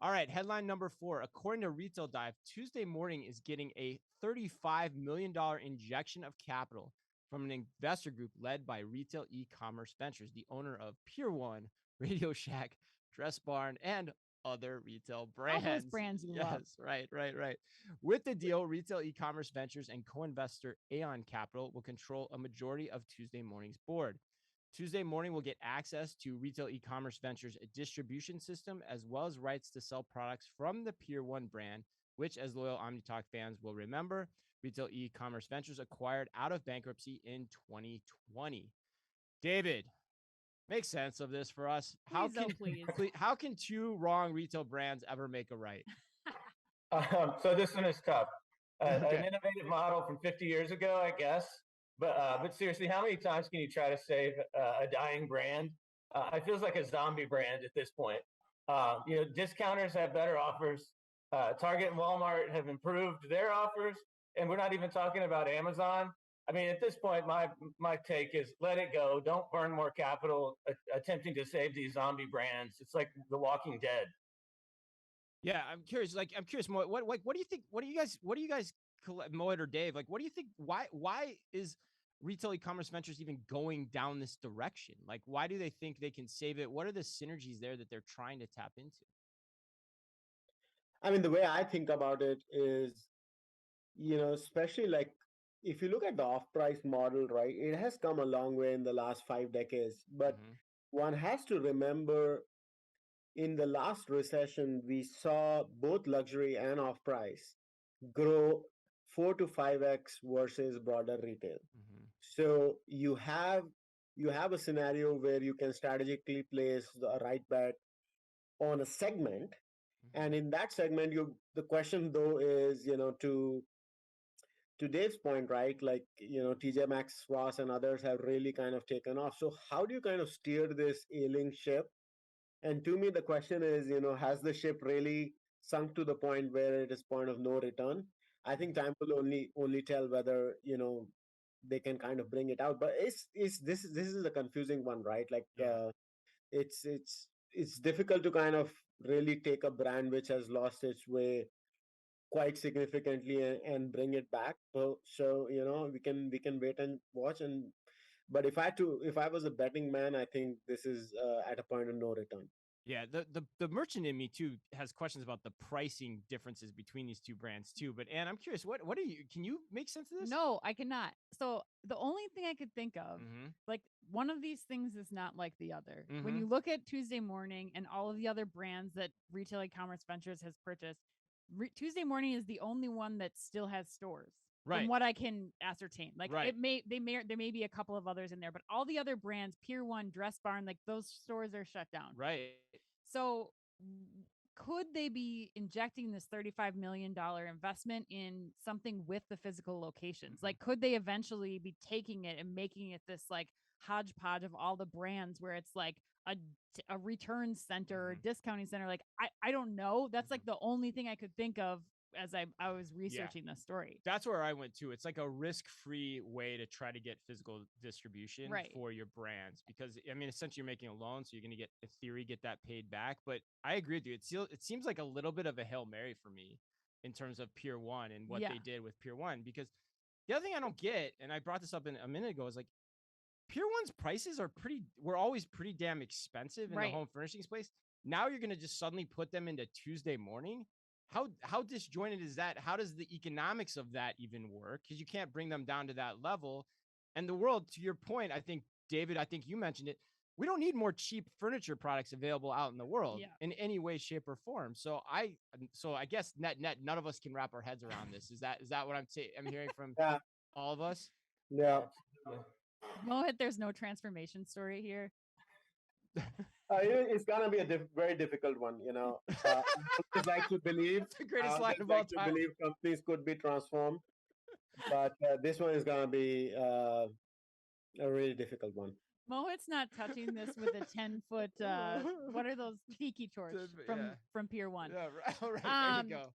All right, headline number 4. According to Retail Dive, Tuesday Morning is getting a $35 million injection of capital from an investor group led by Retail E-Commerce Ventures, the owner of Pier 1, Radio Shack, Dress Barn, and other retail brands. All those brands you love. Yes, right. With the deal, Retail E-Commerce Ventures and co-investor Aon Capital will control a majority of Tuesday Morning's board. Tuesday Morning will get access to Retail E-Commerce Ventures' distribution system, as well as rights to sell products from the Pier 1 brand, which, as loyal OmniTalk fans will remember, Retail E-Commerce Ventures acquired out of bankruptcy in 2020. David, make sense of this for us. How can two wrong retail brands ever make a right? So this one is tough. An innovative model from 50 years ago, I guess. But seriously, how many times can you try to save a dying brand? It feels like a zombie brand at this point. Discounters have better offers. Target and Walmart have improved their offers, and we're not even talking about Amazon. I mean, at this point, my take is let it go. Don't burn more capital attempting to save these zombie brands. It's like The Walking Dead. Yeah, I'm curious. I'm curious, Mo. What do you think? What do you guys, Moed or Dave? Like, what do you think? Why is Retail E-Commerce Ventures even going down this direction? Like, why do they think they can save it? What are the synergies there that they're trying to tap into? I mean, the way I think about it is, especially like if you look at the off-price model, right, it has come a long way in the last 5 decades. But one has to remember in the last recession, we saw both luxury and off-price grow 4 to 5x versus broader retail. So you have a scenario where you can strategically place the right bet on a segment. And in that segment, the question though is, to Dave's point, right? Like, TJ Maxx, Ross, and others have really kind of taken off. So how do you kind of steer this ailing ship? And to me, the question is, has the ship really sunk to the point where it is point of no return? I think time will only tell whether, they can kind of bring it out. But this is a confusing one, right? Like, it's difficult to kind of really take a brand which has lost its way quite significantly and bring it back. So we can wait and watch. But if I was a betting man, I think this is at a point of no return. Yeah, the merchant in me too has questions about the pricing differences between these two brands too. But Anne, I'm curious, can you make sense of this? No, I cannot. So the only thing I could think of, like one of these things is not like the other. When you look at Tuesday Morning and all of the other brands that Retail E-Commerce Ventures has purchased, Tuesday Morning is the only one that still has stores. Right. From what I can ascertain, like there may be a couple of others in there, but all the other brands, Pier 1, Dress Barn, like those stores are shut down. Right. So could they be injecting this $35 million investment in something with the physical locations? Like, could they eventually be taking it and making it this like hodgepodge of all the brands where it's like a return center or discounting center? Like, I don't know. That's like the only thing I could think of as I was researching the story. That's where I went to. It's like a risk-free way to try to get physical distribution for your brands, because I mean, essentially you're making a loan, so you're going to get, in theory, get that paid back. But I agree with you. It seems like a little bit of a Hail Mary for me in terms of Pier 1 and what they did with Pier 1, because the other thing I don't get, and I brought this up a minute ago, is like Pier 1's prices were always pretty damn expensive in the home furnishings place. Now you're going to just suddenly put them into Tuesday Morning. How disjointed is that? How does the economics of that even work? Because you can't bring them down to that level. And the world, to your point, I think, David, you mentioned it. We don't need more cheap furniture products available out in the world in any way, shape, or form. So I guess net, none of us can wrap our heads around this. Is that what I'm hearing from all of us? Yeah. Mohit, there's no transformation story here. It's gonna be a very difficult one, I always like to believe. It's the greatest line of all time. To believe companies could be transformed, but this one is gonna be a really difficult one. Mohit's not touching this with a 10-foot. What are those tiki torch from Pier 1? Yeah, right. There you go.